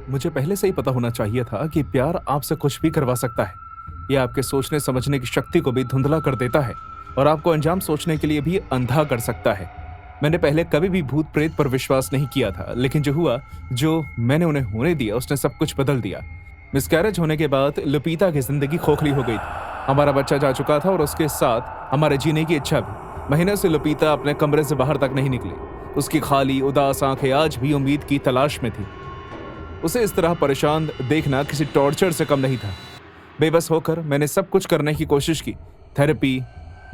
मुझे पहले से ही पता होना चाहिए था कि प्यार आपसे कुछ भी करवा सकता है। यह आपके सोचने समझने की शक्ति को भी धुंधला कर देता है और आपको अंजाम सोचने के लिए भी अंधा कर सकता है। मैंने पहले कभी भी भूत प्रेत पर विश्वास नहीं किया था, लेकिन जो हुआ, जो मैंने उन्हें होने दिया, उसने सब कुछ बदल दिया। मिसकैरेज होने के बाद लुपीता की जिंदगी खोखली हो गई थी। हमारा बच्चा जा चुका था और उसके साथ हमारे जीने की इच्छा भी। महीने से लुपीता अपने कमरे से बाहर तक नहीं निकली। उसकी खाली उदास आंखें आज भी उम्मीद की तलाश में थी। उसे इस तरह परेशान देखना किसी टॉर्चर से कम नहीं था। बेबस होकर मैंने सब कुछ करने की कोशिश की, थेरेपी,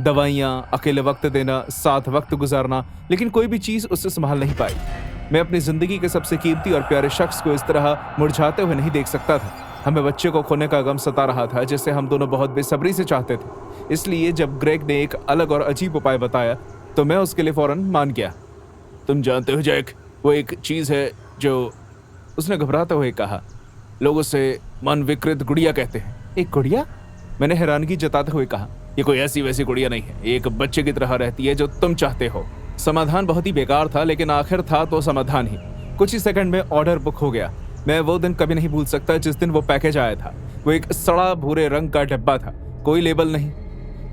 दवाइयाँ, अकेले वक्त देना, साथ वक्त गुजारना, लेकिन कोई भी चीज़ उससे संभाल नहीं पाई। मैं अपनी जिंदगी के सबसे कीमती और प्यारे शख्स को इस तरह मुरझाते हुए नहीं देख सकता था। हमें बच्चे को खोने का गम सता रहा था, जिसे हम दोनों बहुत बेसब्री से चाहते थे। इसलिए जब ग्रेग ने एक अलग और अजीब उपाय बताया तो मैं उसके लिए फौरन मान गया। तुम जानते हो जैक, वो एक चीज़ है जो, उसने घबराते हुए कहा, लोग उसे मन विकृत गुड़िया कहते हैं। एक गुड़िया? मैंने हैरानगी जताते हुए कहा, ये कोई ऐसी वैसी गुड़िया नहीं है, एक बच्चे की तरह रहती है जो तुम चाहते हो। समाधान बहुत ही बेकार था, लेकिन आखिर था तो समाधान ही। कुछ ही सेकंड में ऑर्डर बुक हो गया। मैं वो दिन कभी नहीं भूल सकता जिस दिन वो पैकेज आया था। वो एक सड़ा भूरे रंग का डब्बा था, कोई लेबल नहीं,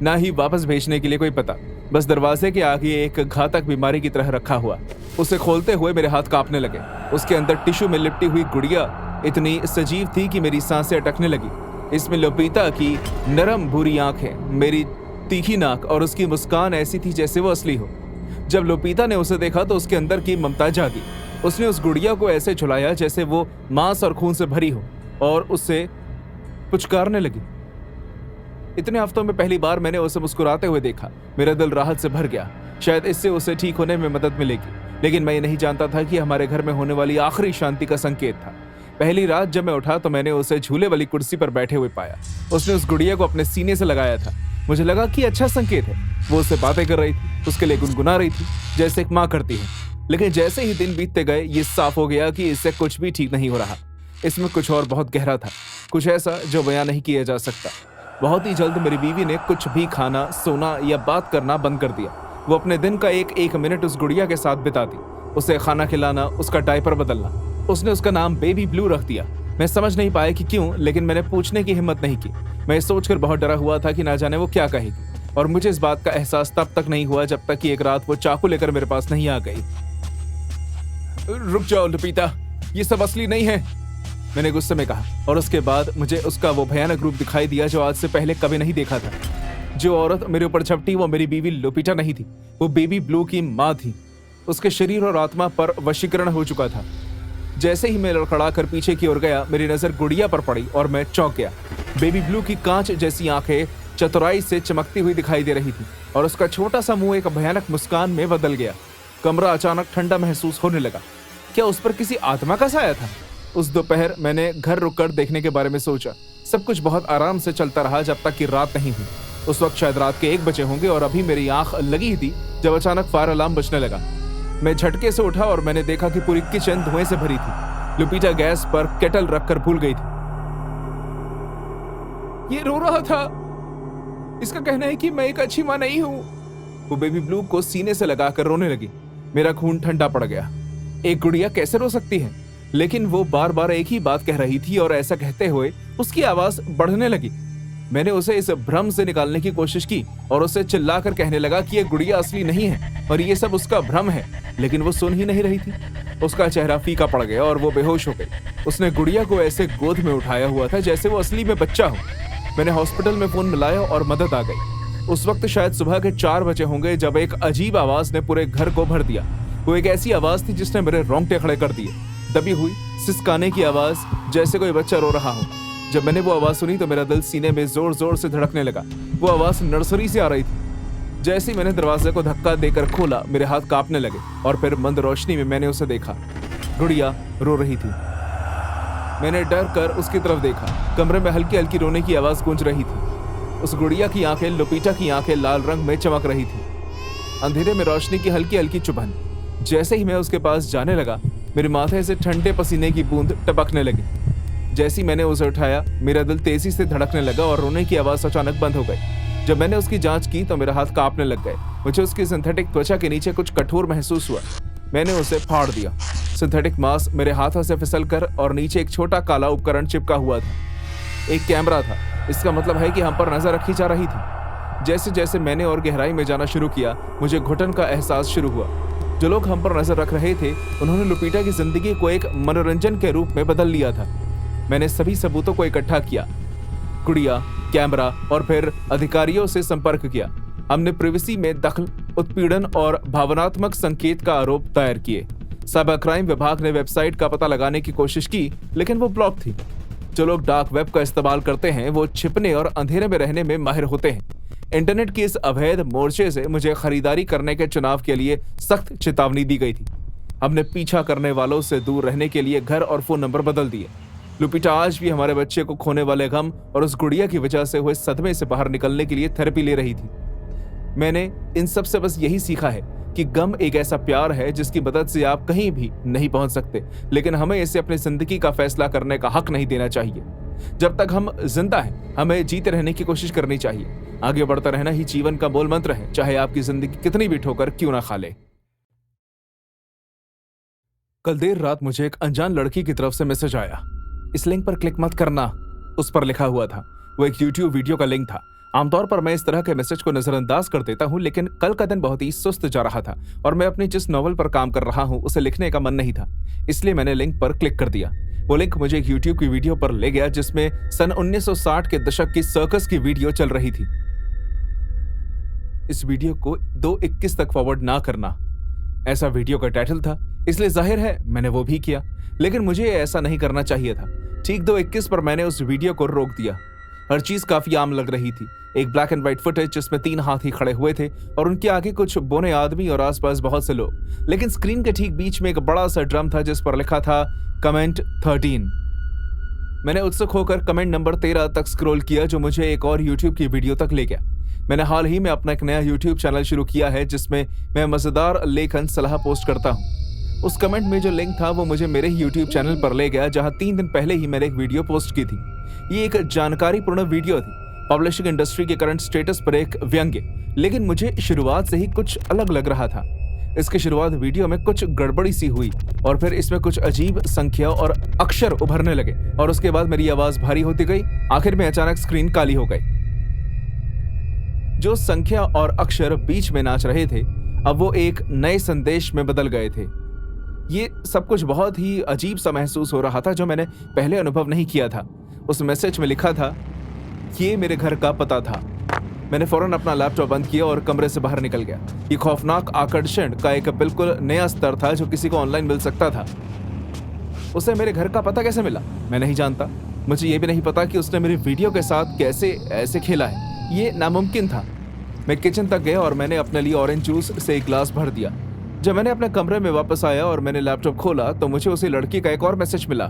ना ही वापस भेजने के लिए कोई पता, बस दरवाजे के आगे एक घातक बीमारी की तरह रखा हुआ। उसे खोलते हुए मेरे हाथ कांपने लगे। उसके अंदर टिश्यू में लिपटी हुई गुड़िया इतनी सजीव थी कि मेरी सांसें अटकने लगी। इसमें लुपीता की नरम भूरी आंखें, मेरी तीखी नाक और उसकी मुस्कान ऐसी थी जैसे वो असली हो। जब लुपीता ने उसे देखा तो उसके अंदर की ममता जागी। उसने उस गुड़िया को ऐसे झुलाया जैसे वो मांस और खून से भरी हो और उससे पुचकारने लगी। इतने हफ्तों में पहली बार मैंने उसे मुस्कुराते हुए देखा। मेरा दिल राहत से भर गया। शायद इससे उसे ठीक होने में मदद मिलेगी, लेकिन मैं ये नहीं जानता था कि हमारे घर में होने वाली आखिरी शांति का संकेत था। पहली रात जब मैं उठा तो मैंने उसे झूले वाली कुर्सी पर बैठे हुए पाया। उसने उस गुड़िया को अपने सीने से लगाया था। मुझे लगा कि अच्छा संकेत है। वो उससे बातें कर रही थी, उसके लिए गुनगुना रही थी जैसे एक माँ करती है। लेकिन जैसे ही दिन बीतते गए ये साफ हो गया कि इससे कुछ भी ठीक नहीं हो रहा। इसमें कुछ और बहुत गहरा था, कुछ ऐसा जो बयां नहीं किया जा सकता। बहुत ही जल्द मेरी बीवी ने कुछ भी खाना, सोना या बात करना बंद कर दिया। वो अपने दिन का एक एक मिनट उस गुड़िया के साथ बिताती, उसे खाना खिलाना, उसका डायपर बदलना। उसने उसका नाम बेबी ब्लू रख दिया। मैं समझ नहीं पाया कि क्यों, लेकिन मैंने पूछने की हिम्मत नहीं की। मैं सोचकर बहुत डरा हुआ था कि ना जाने वो क्या कहेगी, और मुझे इस बात का एहसास तब तक नहीं हुआ जब तक कि एक रात वो चाकू लेकर मेरे पास नहीं आ गई। रुक जाओ लुपीता, ये सब असली नहीं है, मैंने गुस्से में कहा। और उसके बाद मुझे उसका वो भयानक रूप दिखाई दिया जो आज से पहले कभी नहीं देखा था। जो औरत मेरे ऊपर झपटी वो मेरी बीवी लुपीटा नहीं थी, वो बेबी ब्लू की माँ थी। उसके शरीर और आत्मा पर वशीकरण हो चुका था। जैसे ही मैं लड़खड़ा कर पीछे की ओर गया, मेरी नजर गुड़िया पर पड़ी और मैं चौंक गया। बेबी ब्लू की कांच जैसी आंखें चतुराई से चमकती हुई दिखाई दे रही थी और उसका छोटा सा मुंह एक भयानक मुस्कान में बदल गया। कमरा अचानक ठंडा महसूस होने लगा। क्या उस पर किसी आत्मा का साया था? उस दोपहर मैंने घर रुककर देखने के बारे में सोचा। सब कुछ बहुत आराम से चलता रहा जब तक कि रात नहीं हुई। उस वक्त शायद रात के 1 बजे होंगे और अभी मेरी आंख लगी ही थी जब अचानक फायर अलार्म बजने लगा। मैं झटके से उठा और मैंने देखा कि पूरी किचन धुएं से भरी थी। लुपीटा गैस पर केटल रखकर भूल गई थी। ये रो रहा था। इसका कहना है कि मैं एक अच्छी मां नहीं हूं। वो बेबी ब्लू को सीने से लगाकर रोने लगी। मेरा खून ठंडा पड़ गया। एक गुड़िया कैसे रो सकती है? लेकिन वो बार बार एक ही बात कह रही थी और ऐसा कहते हुए उसकी आवाज बढ़ने लगी। मैंने उसे इस भ्रम से निकालने की कोशिश की और उसे चिल्लाकर कहने लगा कि ये गुड़िया असली नहीं है और ये सब उसका भ्रम है, लेकिन वो सुन ही नहीं रही थी। उसका चेहरा फीका पड़ गया और वो बेहोश हो गई। उसने गुड़िया को ऐसे गोद में उठाया हुआ था जैसे वो असली में बच्चा हो। मैंने हॉस्पिटल में फोन मिलाया और मदद आ गई। उस वक्त शायद सुबह के 4 बजे होंगे जब एक अजीब आवाज ने पूरे घर को भर दिया। वो एक ऐसी आवाज थी जिसने मेरे रोंगटे खड़े कर दिए। दबी हुई सिसकाने की आवाज, जैसे कोई बच्चा रो रहा हो। जब मैंने वो आवाज सुनी तो मेरा दिल सीने में जोर जोर से धड़कने लगा। वो आवाज नर्सरी से आ रही थी। जैसे ही मैंने दरवाजे को धक्का देकर खोला, मेरे हाथ कांपने लगे और फिर मंद रोशनी में मैंने उसे देखा। गुड़िया रो रही थी। मैंने डर कर उसकी तरफ देखा। कमरे में हल्की हल्की रोने की आवाज गूंज रही थी। उस गुड़िया की आंखें, लुपीटा की आंखें लाल रंग में चमक रही थी। अंधेरे में रोशनी की हल्की हल्की चुभन। जैसे ही मैं उसके पास जाने लगा, मेरे माथे से ठंडे पसीने की बूंद टपकने लगी। जैसे ही मैंने उसे उठाया, मेरा दिल तेजी से धड़कने लगा और रोने की आवाज अचानक बंद हो गई। जब मैंने उसकी जांच की तो मेरा हाथ कांपने लग गए। मुझे उसकी सिंथेटिक त्वचा के नीचे कुछ कठोर महसूस हुआ। मैंने उसे फाड़ दिया। सिंथेटिक मांस मेरे हाथों से फिसलकर और नीचे एक छोटा काला उपकरण चिपका हुआ था। एक कैमरा था। इसका मतलब है कि हम पर नजर रखी जा रही थी। जैसे जैसे मैंने और गहराई में जाना शुरू किया, मुझे घुटन का एहसास शुरू हुआ। जो लोग हम पर नजर रख रहे थे, उन्होंने लुपीटा की जिंदगी को एक मनोरंजन के रूप में बदल लिया था। मैंने सभी सबूतों को इकट्ठा किया, गुड़िया, कैमरा और फिर अधिकारियों से संपर्क किया। हमने प्रिवेसी में दखल, उत्पीड़न और भावनात्मक संकेत का आरोप दायर किए। साइबर क्राइम विभाग ने वेबसाइट का पता लगाने की कोशिश की, लेकिन वो ब्लॉक थी। जो लोग डार्क वेब का इस्तेमाल करते हैं, वो छिपने और अंधेरे में रहने में माहिर होते हैं। इंटरनेट की इस अवैध मोर्चे से मुझे खरीदारी करने के चुनाव के लिए सख्त चेतावनी दी गई थी। हमने पीछा करने वालों से दूर रहने के लिए घर और फोन नंबर बदल दिए। लुपीटा आज भी हमारे बच्चे को खोने वाले गम और उस गुड़िया की वजह से हुए सदमे से बाहर निकलने के लिए थेरेपी ले रही थी। मैंने इन सब से बस यही सीखा है कि गम एक ऐसा प्यार है जिसकी मदद से आप कहीं भी नहीं पहुंच सकते, लेकिन हमें इसे अपनी जिंदगी का फैसला करने का हक नहीं देना चाहिए। जब तक हम जिंदा हैं, हमें जीते रहने की कोशिश करनी चाहिए। आगे बढ़ता रहना ही जीवन का मूल मंत्र है, चाहे आपकी जिंदगी कितनी भी ठोकर क्यों ना खा ले। कल देर रात मुझे एक अनजान लड़की की तरफ से मैसेज आया। इस लिंक पर क्लिक मत करना, उस पर लिखा हुआ था। वो एक YouTube वीडियो का लिंक था। आमतौर पर मैं इस तरह के मैसेज को नजरअंदाज कर देता हूं, लेकिन कल का दिन बहुत ही सुस्त जा रहा था और मैं अपनी जिस नॉवल पर काम कर रहा हूं उसे लिखने का मन नहीं था। इसलिए मैंने लिंक पर क्लिक कर दिया। वो लिंक मुझे एक YouTube की वीडियो पर ले गया जिसमें सन 1960 के दशक की सर्कस की वीडियो चल रही थी। इस वीडियो को 2:21 तक फॉरवर्ड ना करना, ऐसा वीडियो का टाइटल था, इसलिए जाहिर है मैंने वो भी किया। लेकिन मुझे ऐसा नहीं करना चाहिए था। ठीक 2:21 पर मैंने उस वीडियो को रोक दिया। हर चीज काफी आम लग रही थी। एक ब्लैक एंड व्हाइट फुटेज जिसमें 3 हाथी खड़े हुए थे और उनके आगे कुछ बोने आदमी और आसपास बहुत से लोग। लेकिन स्क्रीन के ठीक बीच में एक बड़ा सा ड्रम था जिस पर लिखा था कमेंट 13। मैंने उत्सुक होकर कमेंट नंबर 13 तक स्क्रॉल किया, जो मुझे एक और YouTube की वीडियो तक ले गया। मैंने हाल ही में अपना एक नया YouTube चैनल शुरू किया है जिसमें मैं मजेदार लेखन सलाह पोस्ट करता हूँ। उस कमेंट में जो लिंक था वो मुझे मेरे ही YouTube चैनल पर ले गया, जहां 3 दिन पहले ही मैंने एक वीडियो पोस्ट की थी। ये एक जानकारीपूर्ण वीडियो थी, पब्लिशिंग इंडस्ट्री के करंट स्टेटस पर एक व्यंग्य, लेकिन मुझे शुरुआत से ही कुछ अलग लग रहा था। इसकी शुरुआत वीडियो में कुछ गड़बड़ी सी हुई और फिर इसमें कुछ अजीब संख्या और अक्षर उभरने लगे और उसके बाद मेरी आवाज भारी होती गई। आखिर में अचानक स्क्रीन काली हो गई। जो संख्या और अक्षर बीच में नाच रहे थे, अब वो एक नए संदेश में बदल गए थे। ये सब कुछ बहुत ही अजीब सा महसूस हो रहा था, जो मैंने पहले अनुभव नहीं किया था। उस मैसेज में लिखा था, ये मेरे घर का पता था। मैंने फौरन अपना लैपटॉप बंद किया और कमरे से बाहर निकल गया। ये खौफनाक आकर्षण का एक बिल्कुल नया स्तर था जो किसी को ऑनलाइन मिल सकता था। उसे मेरे घर का पता कैसे मिला, मैं नहीं जानता। मुझे ये भी नहीं पता कि उसने मेरी वीडियो के साथ कैसे ऐसे खेला है। ये नामुमकिन था। मैं किचन तक गया और मैंने अपने लिए ऑरेंज जूस से एक गिलास भर दिया। जब मैंने अपने कमरे में वापस आया और मैंने लैपटॉप खोला तो मुझे उसी लड़की का एक और मैसेज मिला।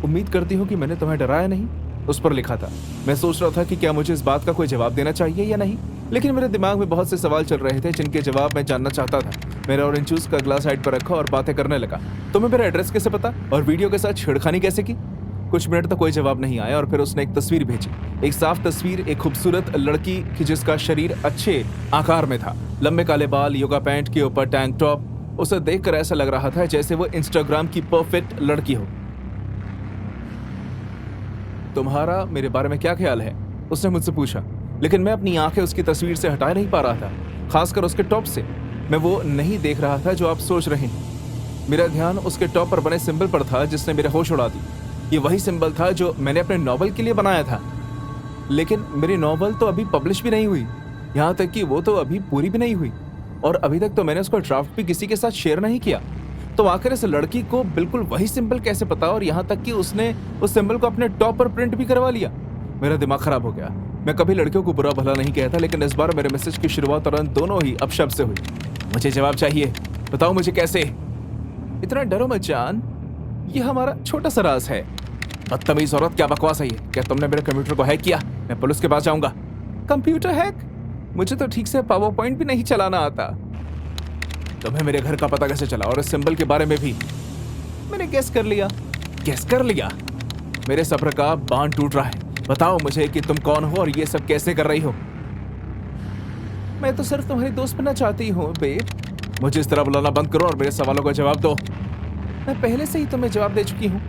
उम्मीद करती हूँ कि मैंने तुम्हें डराया नहीं, उस पर लिखा था। मैं सोच रहा था कि क्या मुझे इस बात का कोई जवाब देना चाहिए या नहीं, लेकिन मेरे दिमाग में बहुत से सवाल चल रहे थे जिनके जवाब मैं जानना चाहता था। मैंने ऑरेंज जूस का ग्लास साइड पर रखा और बातें करने लगा। तुम्हें मेरा एड्रेस कैसे पता और वीडियो के साथ छेड़खानी कैसे की? कुछ मिनट तक कोई जवाब नहीं आया और फिर उसने एक तस्वीर भेजी। एक साफ तस्वीर एक खूबसूरत लड़की की जिसका शरीर अच्छे आकार में था, लंबे काले बाल, योगा पैंट के ऊपर टैंक टॉप। उसे देखकर ऐसा लग रहा था जैसे वो इंस्टाग्राम की परफेक्ट लड़की हो। तुम्हारा मेरे बारे में क्या ख्याल है, उसने मुझसे पूछा, लेकिन मैं अपनी आंखें उसकी तस्वीर से हटा नहीं पा रहा था, खासकर उसके टॉप से। मैं वो नहीं देख रहा था जो आप सोच रहे हैं। मेरा ध्यान उसके टॉप पर बने सिंबल पर था जिसने मेरे होश उड़ा दी। ये वही सिंबल था जो मैंने अपने नॉवल के लिए बनाया था, लेकिन मेरी नॉवल तो अभी पब्लिश भी नहीं हुई, यहाँ तक कि वो तो अभी पूरी भी नहीं हुई और अभी तक तो मैंने उसका ड्राफ्ट भी किसी के साथ शेयर नहीं किया। तो आखिर इस लड़की को बिल्कुल वही सिंबल कैसे पता, और यहाँ तक कि उसने उस सिंबल को अपने टॉप पर प्रिंट भी करवा लिया। मेरा दिमाग खराब हो गया। मैं कभी लड़कियों को बुरा भला नहीं कहता, लेकिन इस बार मेरे मैसेज की शुरुआत तुरंत दोनों ही अपशब्द से हुई। मुझे जवाब चाहिए, बताओ मुझे कैसे। इतना डरो मत जान, ये हमारा छोटा सा राज है। बदतमीज औरत, क्या बकवास है ये? क्या तुमने मेरे कंप्यूटर को हैक किया? मैं पुलिस के पास जाऊंगा। Computer hack? मुझे तो ठीक से पावर पॉइंट भी नहीं चलाना आता। तुम्हें मेरे घर का पता कैसे चला और इस सिंबल के बारे में भी? मैंने गेस कर लिया। गेस कर लिया? मेरे सब्र का बांध टूट रहा है। बताओ मुझे कि तुम कौन हो और ये सब कैसे कर रही हो। मैं तो सिर्फ तुम्हारी दोस्त बनना चाहती हूँ बेब। मुझे इस तरह बुलाना बंद करो और मेरे सवालों का जवाब दो। मैं पहले से ही तुम्हें जवाब दे चुकी हूँ।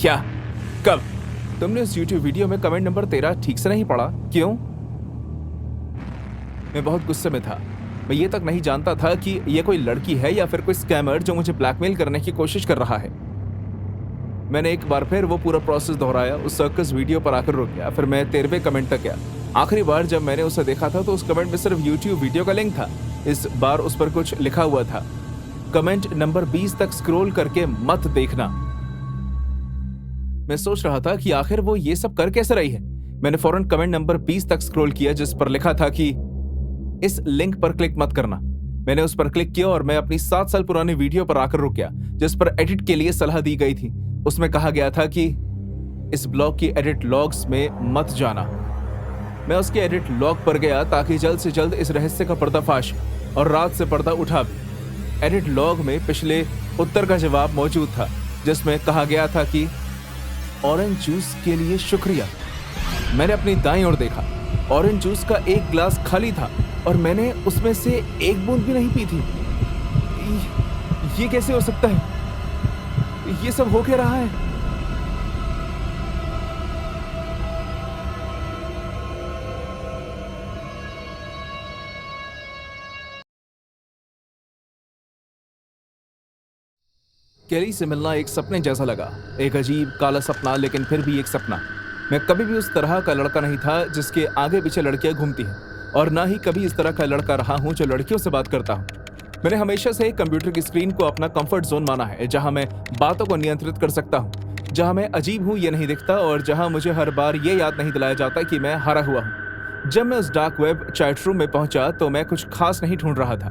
क्या? कब? तुमने उस यूट्यूब वीडियो में कमेंट नंबर 13 ठीक से नहीं पढ़ा? क्यों? मैं बहुत गुस्से में था। मैं ये तक नहीं जानता था कि यह कोई लड़की है या फिर कोई स्कैमर जो मुझे ब्लैकमेल करने की कोशिश कर रहा है। मैंने एक बार फिर वो पूरा प्रोसेस दोहराया, उस सर्कस वीडियो पर आकर रुक गया। फिर मैं 13वें कमेंट तक गया। आखिरी बार जब मैंने उसे देखा था तो उस कमेंट में सिर्फ यूट्यूब वीडियो का लिंक था। इस बार उस पर कुछ लिखा हुआ था, कमेंट नंबर 20 तक स्क्रॉल करके मत देखना। मैं सोच रहा था कि आखिर वो ये सब कर कैसे रही है। मैंने फौरन कमेंट नंबर 20 तक स्क्रॉल किया जिस पर लिखा था कि इस लिंक पर क्लिक मत करना। मैंने उस पर क्लिक किया और मैं अपनी 7 साल पुरानी वीडियो पर आकर रुक गया जिस पर एडिट के लिए सलाह दी गई थी। उसमें कहा गया था कि इस ब्लॉग की एडिट लॉग्स में मत जाना। मैं उसके एडिट लॉग पर गया ताकि जल्द से जल्द इस रहस्य का पर्दाफाश और रात से पर्दा उठा भी। एडिट लॉग में पिछले उत्तर का जवाब मौजूद था जिसमें कहा गया था कि ऑरेंज जूस के लिए शुक्रिया। मैंने अपनी दाईं ओर देखा, ऑरेंज जूस का एक ग्लास खाली था और मैंने उसमें से एक बूंद भी नहीं पी थी। ये कैसे हो सकता है? ये सब हो क्या रहा है? केली से मिलना एक सपने जैसा लगा, एक अजीब काला सपना, लेकिन फिर भी एक सपना। मैं कभी भी उस तरह का लड़का नहीं था जिसके आगे पीछे लड़कियां घूमती हैं, और ना ही कभी इस तरह का लड़का रहा हूं जो लड़कियों से बात करता हूं। मैंने हमेशा से कंप्यूटर की स्क्रीन को अपना कंफर्ट जोन माना है, जहां मैं बातों को नियंत्रित कर सकता हूं, जहां मैं अजीब हूं ये नहीं दिखता और जहां मुझे हर बार ये याद नहीं दिलाया जाता कि मैं हारा हुआ हूं। जब मैं उस डार्क वेब चैट रूम में पहुंचा तो मैं कुछ खास नहीं ढूंढ रहा था।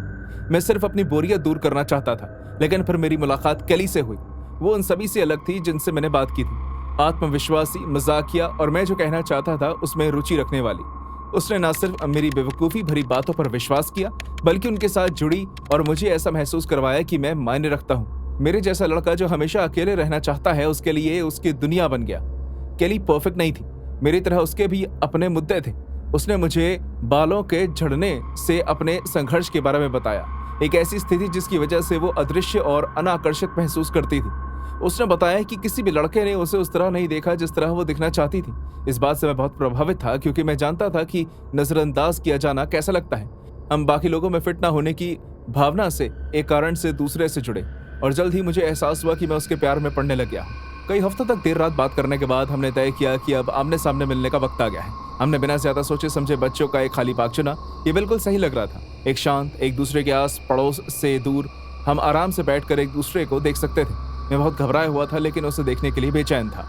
मैं सिर्फ अपनी बोरियत दूर करना चाहता था। लेकिन फिर मेरी मुलाकात केली से हुई। वो उन सभी से अलग थी जिनसे मैंने बात की थी। आत्मविश्वासी, मजाकिया और मैं जो कहना चाहता था उसमें रुचि रखने वाली। उसने न सिर्फ मेरी बेवकूफ़ी भरी बातों पर विश्वास किया बल्कि उनके साथ जुड़ी और मुझे ऐसा महसूस करवाया कि मैं मायने रखता हूँ। मेरे जैसा लड़का जो हमेशा अकेले रहना चाहता है उसके लिए उसकी दुनिया बन गया। केली परफेक्ट नहीं थी, मेरी तरह उसके भी अपने मुद्दे थे। उसने मुझे बालों के झड़ने से अपने संघर्ष के बारे में बताया, एक ऐसी स्थिति जिसकी वजह से वो अदृश्य और अनाकर्षित महसूस करती थी। उसने बताया कि किसी भी लड़के ने उसे उस तरह नहीं देखा जिस तरह वो दिखना चाहती थी। इस बात से मैं बहुत प्रभावित था क्योंकि मैं जानता था कि नजरअंदाज किया जाना कैसा लगता है। हम बाकी लोगों में फिट ना होने की भावना से एक कारण से दूसरे से जुड़े और जल्द ही मुझे एहसास हुआ कि मैं उसके प्यार में पड़ने लग गया। कई हफ्तों तक देर रात बात करने के बाद हमने तय किया कि अब आमने सामने मिलने का वक्त आ गया है। हमने बिना ज्यादा सोचे समझे बच्चों का एक खाली पार्क चुना। ये बिल्कुल सही लग रहा था, एक शांत, एक दूसरे के आस पड़ोस से दूर। हम आराम से बैठकर एक दूसरे को देख सकते थे। मैं बहुत घबराया हुआ था लेकिन उसे देखने के लिए बेचैन था।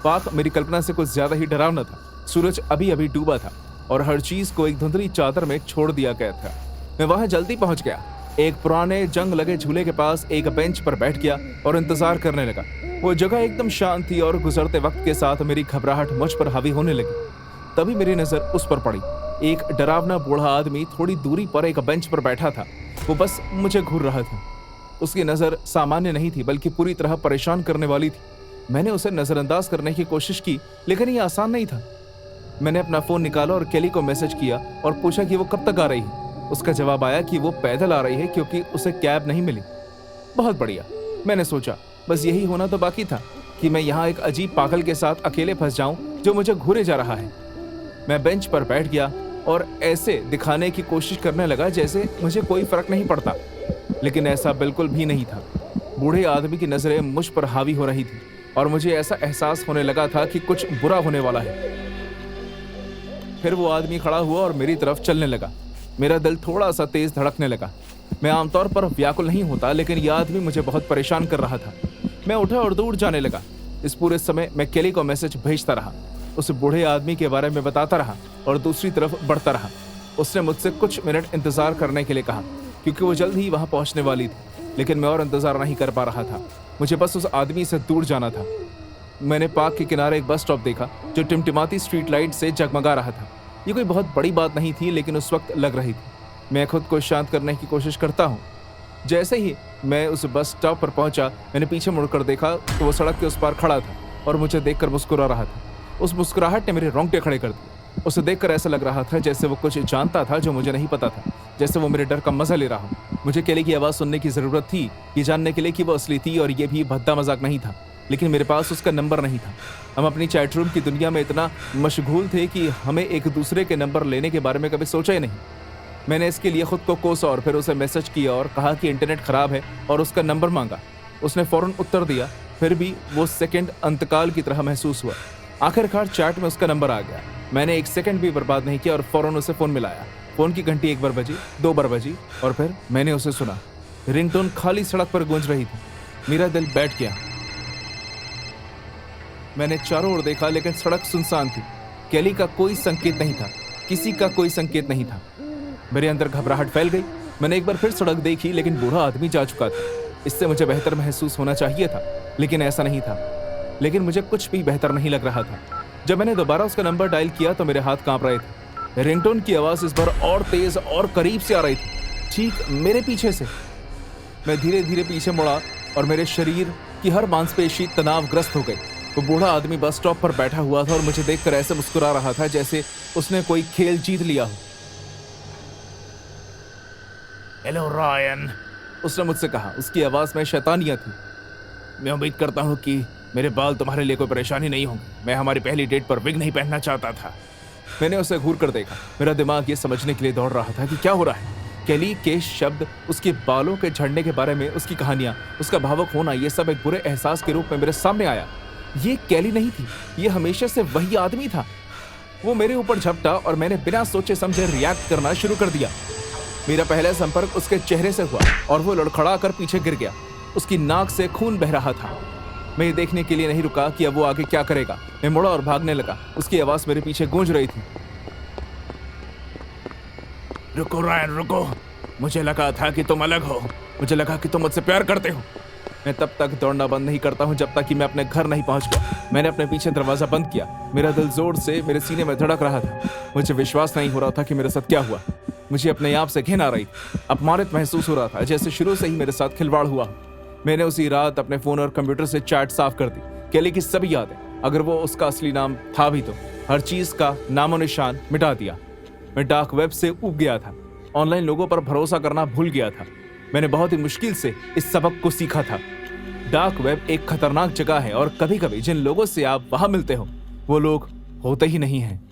पार्क मेरी कल्पना से कुछ ज्यादा ही डरावना था। सूरज अभी अभी डूबा था और हर चीज को एक धुंधली चादर में छोड़ दिया गया था। मैं वहां जल्दी पहुंच गया। एक पुराने जंग लगे झूले के पास एक बेंच पर बैठ गया और इंतजार करने लगा। वो जगह एकदम शांत थी और गुजरते वक्त के साथ मेरी घबराहट मुझ पर हावी होने लगी। तभी मेरी नजर उस पर पड़ी। एक डरावना बूढ़ा आदमी थोड़ी दूरी पर एक बेंच पर बैठा था। वो बस मुझे घूर रहा था। उसकी नजर सामान्य नहीं थी बल्कि पूरी तरह परेशान करने वाली थी। मैंने उसे नजरअंदाज करने की कोशिश की लेकिन ये आसान नहीं था। मैंने अपना फोन निकाला और केली को मैसेज किया और पूछा कि वो कब तक आ रही है। उसका जवाब आया कि वो पैदल आ रही है क्योंकि उसे कैब नहीं मिली। बहुत बढ़िया, मैंने सोचा। बस यही होना तो बाकी था कि मैं यहाँ एक अजीब पागल के साथ अकेले फंस जाऊं जो मुझे घूरे जा रहा है। मैं बेंच पर बैठ गया और ऐसे दिखाने की कोशिश करने लगा जैसे मुझे कोई फर्क नहीं पड़ता, लेकिन ऐसा बिल्कुल भी नहीं था। बूढ़े आदमी की नजरें मुझ पर हावी हो रही थी और मुझे ऐसा एहसास होने लगा था कि कुछ बुरा होने वाला है। फिर वो आदमी खड़ा हुआ और मेरी तरफ चलने लगा। मेरा दिल थोड़ा सा तेज धड़कने लगा। मैं आमतौर पर व्याकुल नहीं होता लेकिन यह आदमी मुझे बहुत परेशान कर रहा था। मैं उठा और दूर जाने लगा। इस पूरे समय मैं केली को मैसेज भेजता रहा, उस बूढ़े आदमी के बारे में बताता रहा और दूसरी तरफ बढ़ता रहा। उसने मुझसे कुछ मिनट इंतजार करने के लिए कहा क्योंकि वो जल्द ही वहां पहुंचने वाली थी, लेकिन मैं और इंतजार नहीं कर पा रहा था। मुझे बस उस आदमी से दूर जाना था। मैंने पार्क के किनारे एक बस स्टॉप देखा जो टिमटिमाती स्ट्रीट लाइट से जगमगा रहा था। ये कोई बहुत बड़ी बात नहीं थी लेकिन उस वक्त लग रही थी। मैं खुद को शांत करने की कोशिश करता हूँ। जैसे ही मैं उस बस स्टॉप पर पहुंचा मैंने पीछे मुड़कर देखा तो वो सड़क के उस पार खड़ा था और मुझे देखकर मुस्कुरा रहा था। उस मुस्कुराहट ने मेरे रोंगटे खड़े कर दिए। उसे देखकर ऐसा लग रहा था जैसे वो कुछ जानता था जो मुझे नहीं पता था, जैसे वो मेरे डर का मजा ले रहा हो। मुझे केली की आवाज़ सुनने की ज़रूरत थी, ये जानने के लिए कि वो असली थी और ये भी भद्दा मजाक नहीं था। लेकिन मेरे पास उसका नंबर नहीं था। हम अपनी चैट रूम की दुनिया में इतना मशगूल थे कि हमें एक दूसरे के नंबर लेने के बारे में कभी सोचा ही नहीं। मैंने इसके लिए खुद को कोसा और फिर उसे मैसेज किया और कहा कि इंटरनेट खराब है और उसका नंबर मांगा। उसने फौरन उत्तर दिया, फिर भी वो सेकंड अंतकाल की तरह महसूस हुआ। आखिरकार चैट में उसका नंबर आ गया। मैंने एक सेकंड भी बर्बाद नहीं किया और फौरन उसे फ़ोन मिलाया। फ़ोन की घंटी एक बार बजी, 2 बार बजी और फिर मैंने उसे सुना। रिंगटोन खाली सड़क पर गूंज रही थी। मेरा दिल बैठ गया। मैंने चारों ओर देखा लेकिन सड़क सुनसान थी। केली का कोई संकेत नहीं था, किसी का कोई संकेत नहीं था। मेरे अंदर घबराहट फैल गई। मैंने एक बार फिर सड़क देखी लेकिन बूढ़ा आदमी जा चुका था। इससे मुझे बेहतर महसूस होना चाहिए था, लेकिन ऐसा नहीं था। लेकिन मुझे कुछ भी बेहतर नहीं लग रहा था। जब मैंने दोबारा उसका नंबर डायल किया तो मेरे हाथ कांप रहे थे। रिंगटोन की आवाज़ इस बार और तेज और करीब से आ रही थी, ठीक मेरे पीछे से। मैं धीरे धीरे पीछे मुड़ा और मेरे शरीर की हर मांसपेशी तनावग्रस्त हो गई। वो बूढ़ा आदमी बस स्टॉप पर बैठा हुआ था और मुझे देखकर ऐसे मुस्कुरा रहा था जैसे उसने कोई खेल जीत लिया हो। हेलो रायन, उसने मुझसे कहा। उसकी आवाज़ में शैतानियत थी। मैं उम्मीद करता हूँ कि मेरे बाल तुम्हारे लिए कोई परेशानी नहीं होंगे। मैं हमारी पहली डेट पर विग नहीं पहनना चाहता था। मैंने उसे घूर कर देखा। मेरा दिमाग ये समझने के लिए दौड़ रहा था कि क्या हो रहा है। केली के शब्द, उसके बालों के झड़ने के बारे में उसकी कहानियाँ, उसका भावुक होना, ये सब एक बुरे एहसास के रूप में मेरे सामने आया। ये केली नहीं थी, ये हमेशा से वही आदमी था। वो मेरे ऊपर झपटा और मैंने बिना सोचे समझे रिएक्ट करना शुरू कर दिया। मेरा पहला संपर्क उसके चेहरे से हुआ और वो लड़खड़ा कर पीछे गिर गया। उसकी नाक से खून बह रहा था। मैं ये देखने के लिए नहीं रुका कि अब वो आगे क्या करेगा। मैं मुड़ा और भागने लगा। उसकी आवाज़ मेरे पीछे गूंज रही थी। रुको रायन, रुको। मुझे लगा था कि तुम अलग हो। मुझे लगा कि तुम मुझसे प्यार करते हो। मैं तब तक दौड़ना बंद नहीं करता हूँ जब तक कि मैं अपने घर नहीं पहुँच गया। मैंने अपने पीछे दरवाज़ा बंद किया। मेरा दिल जोर से मेरे सीने में धड़क रहा था। मुझे विश्वास नहीं हो रहा था कि मेरे साथ क्या हुआ। मुझे अपने आप से घिन आ रही, अपमानित महसूस हो रहा था, जैसे शुरू से ही मेरे साथ खिलवाड़ हुआ। मैंने उसी रात अपने फ़ोन और कंप्यूटर से चैट साफ कर दी। केली की सभी यादें, अगर वो उसका असली नाम था भी तो, हर चीज़ का नामो निशान मिटा दिया। मैं डार्क वेब से ऊब गया था। ऑनलाइन लोगों पर भरोसा करना भूल गया था। मैंने बहुत ही मुश्किल से इस सबक को सीखा था। डार्क वेब एक खतरनाक जगह है और कभी कभी जिन लोगों से आप वहां मिलते हो वो लोग होते ही नहीं हैं।